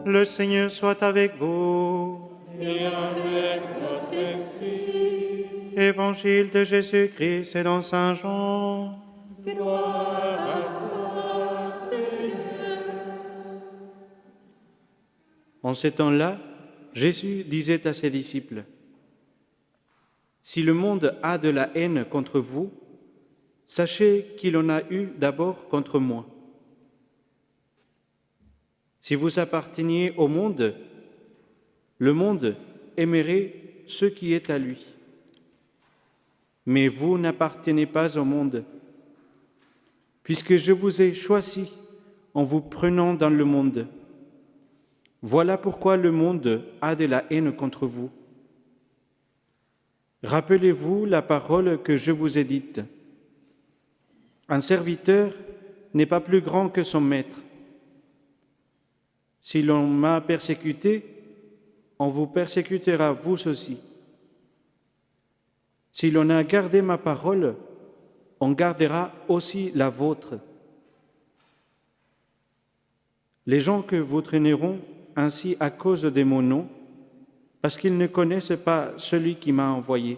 Le Seigneur soit avec vous. Et avec votre esprit. Évangile de Jésus-Christ selon Saint Jean. Gloire à toi, Seigneur. En ce temps-là, Jésus disait à ses disciples, « Si le monde a de la haine contre vous, sachez qu'il en a eu d'abord contre moi. Si vous apparteniez au monde, le monde aimerait ce qui est à lui. Mais vous n'appartenez pas au monde, puisque je vous ai choisi en vous prenant dans le monde. Voilà pourquoi le monde a de la haine contre vous. Rappelez-vous la parole que je vous ai dite. Un serviteur n'est pas plus grand que son maître. Si l'on m'a persécuté, on vous persécutera vous aussi. Si l'on a gardé ma parole, on gardera aussi la vôtre. Les gens que vous traîneront ainsi à cause de mon nom, parce qu'ils ne connaissent pas celui qui m'a envoyé.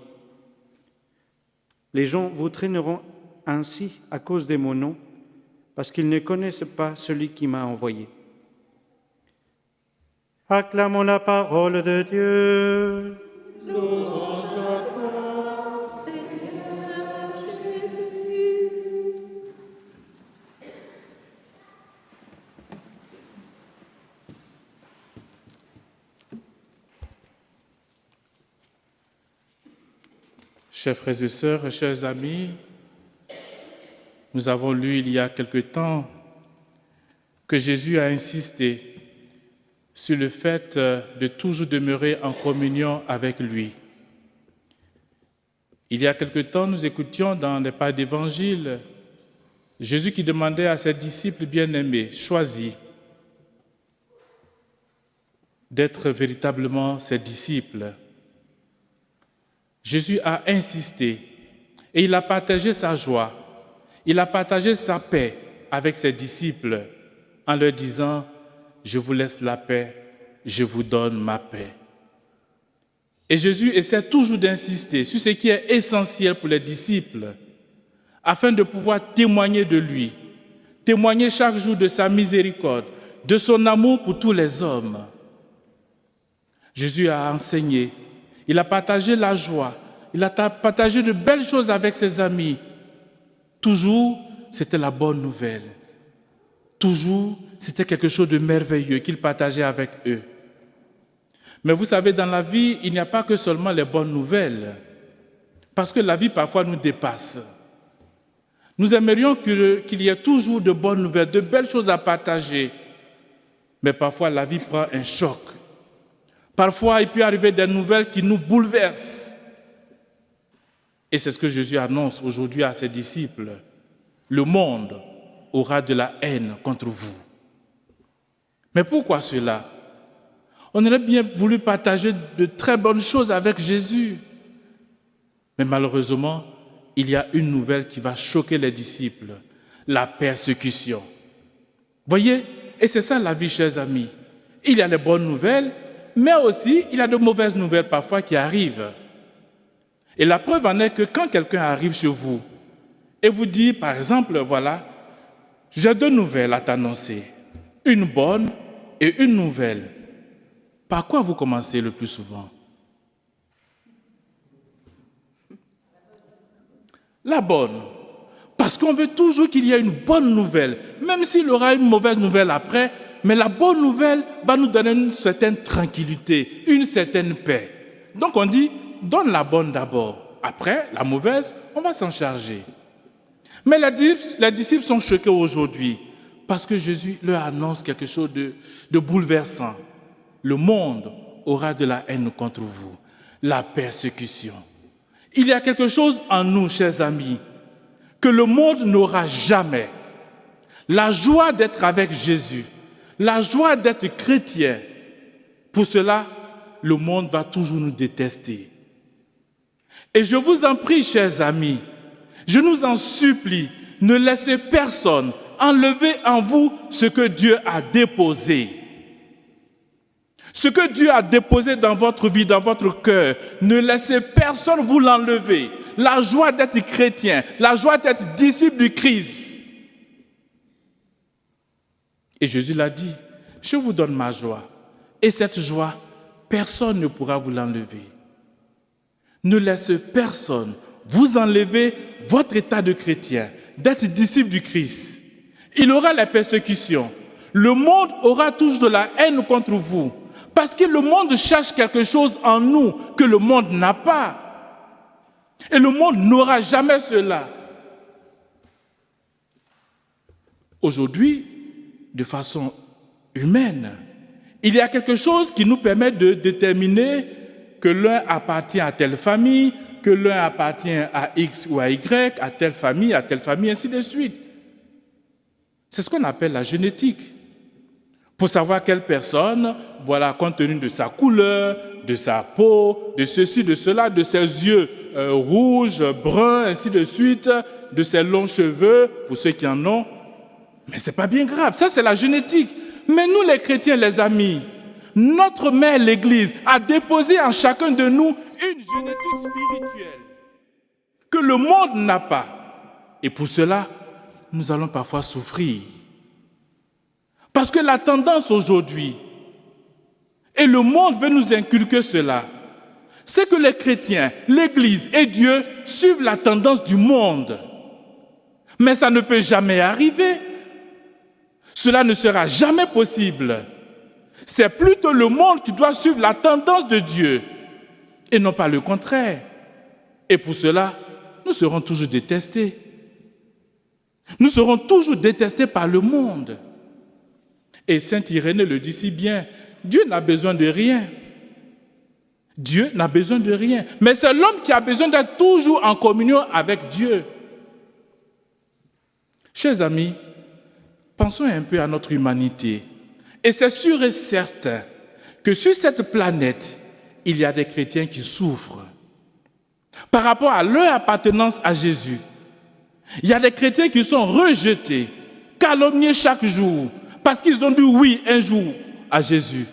Les gens vous traîneront ainsi à cause de mon nom, parce qu'ils ne connaissent pas celui qui m'a envoyé. Acclamons la parole de Dieu. Louange à toi, Seigneur Jésus. Chers frères et sœurs, chers amis, nous avons lu il y a quelque temps que Jésus a insisté sur le fait de toujours demeurer en communion avec lui. Il y a quelque temps, nous écoutions dans les pas d'Évangile Jésus qui demandait à ses disciples bien-aimés, choisis, d'être véritablement ses disciples. Jésus a insisté et il a partagé sa joie, il a partagé sa paix avec ses disciples en leur disant « Je vous laisse la paix, je vous donne ma paix ». Et Jésus essaie toujours d'insister sur ce qui est essentiel pour les disciples afin de pouvoir témoigner de lui, témoigner chaque jour de sa miséricorde, de son amour pour tous les hommes. Jésus a enseigné, il a partagé la joie, il a partagé de belles choses avec ses amis. Toujours, c'était la bonne nouvelle. Toujours, c'était quelque chose de merveilleux qu'il partageait avec eux. Mais vous savez, dans la vie, il n'y a pas que seulement les bonnes nouvelles, parce que la vie parfois nous dépasse. Nous aimerions qu'il y ait toujours de bonnes nouvelles, de belles choses à partager, mais parfois la vie prend un choc. Parfois, il peut arriver des nouvelles qui nous bouleversent. Et c'est ce que Jésus annonce aujourd'hui à ses disciples. Le monde aura de la haine contre vous. Mais pourquoi cela? On aurait bien voulu partager de très bonnes choses avec Jésus. Mais malheureusement, il y a une nouvelle qui va choquer les disciples, la persécution. Voyez, et c'est ça la vie, chers amis. Il y a les bonnes nouvelles, mais aussi il y a de mauvaises nouvelles parfois qui arrivent. Et la preuve en est que quand quelqu'un arrive chez vous et vous dit, par exemple, voilà, j'ai deux nouvelles à t'annoncer, une bonne et une nouvelle. Par quoi vous commencez le plus souvent? La bonne. Parce qu'on veut toujours qu'il y ait une bonne nouvelle, même s'il y aura une mauvaise nouvelle après, mais la bonne nouvelle va nous donner une certaine tranquillité, une certaine paix. Donc on dit, donne la bonne d'abord. Après, la mauvaise, on va s'en charger. Mais les disciples sont choqués aujourd'hui parce que Jésus leur annonce quelque chose de bouleversant. Le monde aura de la haine contre vous, la persécution. Il y a quelque chose en nous, chers amis, que le monde n'aura jamais. La joie d'être avec Jésus, la joie d'être chrétien. Pour cela, le monde va toujours nous détester. Et je vous en prie, chers amis, je nous en supplie, ne laissez personne enlever en vous ce que Dieu a déposé. Ce que Dieu a déposé dans votre vie, dans votre cœur, ne laissez personne vous l'enlever. La joie d'être chrétien, la joie d'être disciple du Christ. Et Jésus l'a dit, je vous donne ma joie. Et cette joie, personne ne pourra vous l'enlever. Ne laissez personne vous enlever votre état de chrétien, d'être disciple du Christ. Il aura les persécutions. Le monde aura toujours de la haine contre vous. Parce que le monde cherche quelque chose en nous que le monde n'a pas. Et le monde n'aura jamais cela. Aujourd'hui, de façon humaine, il y a quelque chose qui nous permet de déterminer que l'un appartient à telle famille, que l'un appartient à X ou à Y, à telle famille, ainsi de suite. C'est ce qu'on appelle la génétique. Pour savoir quelle personne, voilà, compte tenu de sa couleur, de sa peau, de ceci, de cela, de ses yeux rouges, bruns, ainsi de suite, de ses longs cheveux, pour ceux qui en ont. Mais ce n'est pas bien grave, ça c'est la génétique. Mais nous les chrétiens, les amis, notre mère l'Église a déposé en chacun de nous une génétique spirituelle que le monde n'a pas. Et pour cela, nous allons parfois souffrir. Parce que la tendance aujourd'hui, et le monde veut nous inculquer cela, c'est que les chrétiens, l'Église et Dieu suivent la tendance du monde. Mais ça ne peut jamais arriver. Cela ne sera jamais possible. C'est plutôt le monde qui doit suivre la tendance de Dieu et non pas le contraire. Et pour cela, nous serons toujours détestés. Nous serons toujours détestés par le monde. Et saint Irénée le dit si bien, Dieu n'a besoin de rien. Dieu n'a besoin de rien. Mais c'est l'homme qui a besoin d'être toujours en communion avec Dieu. Chers amis, pensons un peu à notre humanité. Et c'est sûr et certain que sur cette planète, il y a des chrétiens qui souffrent par rapport à leur appartenance à Jésus. Il y a des chrétiens qui sont rejetés, calomniés chaque jour, parce qu'ils ont dit oui un jour à Jésus,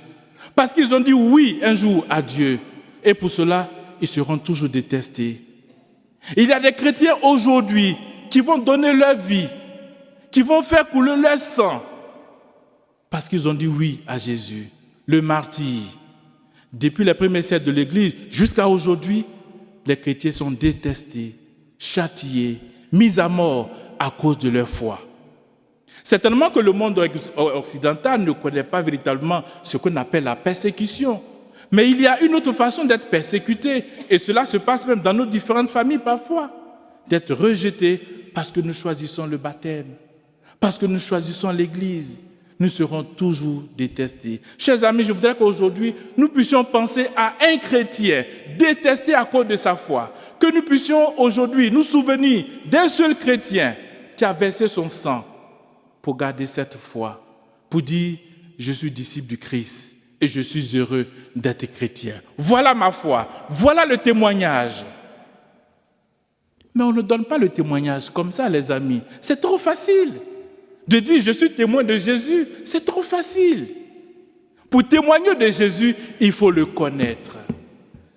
parce qu'ils ont dit oui un jour à Dieu. Et pour cela, ils seront toujours détestés. Il y a des chrétiens aujourd'hui qui vont donner leur vie, qui vont faire couler leur sang, parce qu'ils ont dit oui à Jésus. Le martyr. Depuis les premiers siècles de l'Église jusqu'à aujourd'hui, les chrétiens sont détestés, châtiés, mis à mort à cause de leur foi. Certainement que le monde occidental ne connaît pas véritablement ce qu'on appelle la persécution. Mais il y a une autre façon d'être persécuté, et cela se passe même dans nos différentes familles parfois, d'être rejeté parce que nous choisissons le baptême, parce que nous choisissons l'Église. Nous serons toujours détestés. Chers amis, je voudrais qu'aujourd'hui, nous puissions penser à un chrétien détesté à cause de sa foi. Que nous puissions aujourd'hui nous souvenir d'un seul chrétien qui a versé son sang pour garder cette foi, pour dire « Je suis disciple du Christ et je suis heureux d'être chrétien. Voilà ma foi, voilà le témoignage. » Mais on ne donne pas le témoignage comme ça, les amis. C'est trop facile. De dire « je suis témoin de Jésus », c'est trop facile. Pour témoigner de Jésus, il faut le connaître.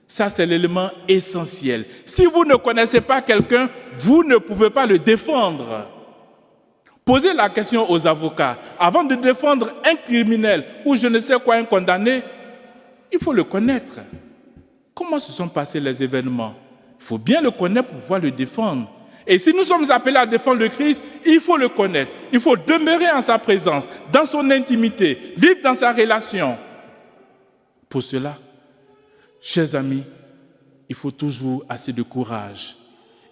Ça, c'est l'élément essentiel. Si vous ne connaissez pas quelqu'un, vous ne pouvez pas le défendre. Posez la question aux avocats. Avant de défendre un criminel ou je ne sais quoi, un condamné, il faut le connaître. Comment se sont passés les événements? Il faut bien le connaître pour pouvoir le défendre. Et si nous sommes appelés à défendre le Christ, il faut le connaître. Il faut demeurer en sa présence, dans son intimité, vivre dans sa relation. Pour cela, chers amis, il faut toujours assez de courage.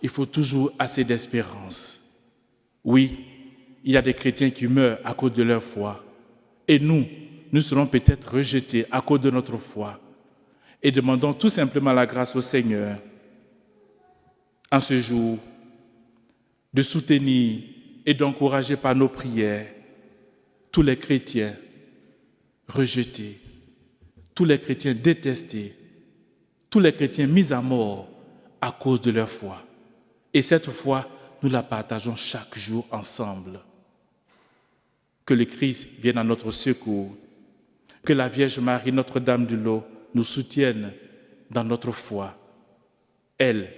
Il faut toujours assez d'espérance. Oui, il y a des chrétiens qui meurent à cause de leur foi. Et nous serons peut-être rejetés à cause de notre foi. Et demandons tout simplement la grâce au Seigneur, en ce jour, de soutenir et d'encourager par nos prières tous les chrétiens rejetés, tous les chrétiens détestés, tous les chrétiens mis à mort à cause de leur foi. Et cette foi, nous la partageons chaque jour ensemble. Que le Christ vienne à notre secours. Que la Vierge Marie, Notre-Dame du Lot, nous soutienne dans notre foi. Elle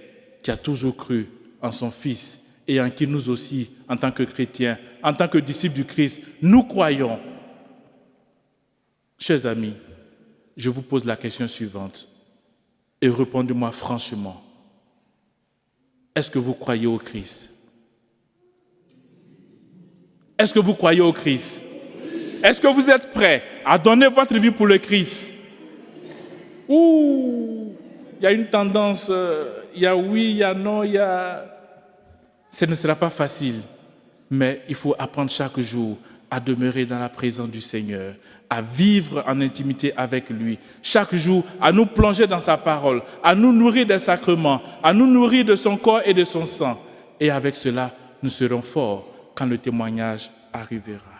qui a toujours cru en son Fils et en qui nous aussi, en tant que chrétiens, en tant que disciples du Christ, nous croyons. Chers amis, je vous pose la question suivante et répondez-moi franchement. Est-ce que vous croyez au Christ? Est-ce que vous croyez au Christ? Est-ce que vous êtes prêts à donner votre vie pour le Christ? Ouh, il y a une tendance, il y a oui, il y a non, il y a... Ce ne sera pas facile, mais il faut apprendre chaque jour à demeurer dans la présence du Seigneur, à vivre en intimité avec lui, chaque jour à nous plonger dans sa parole, à nous nourrir des sacrements, à nous nourrir de son corps et de son sang. Et avec cela, nous serons forts quand le témoignage arrivera.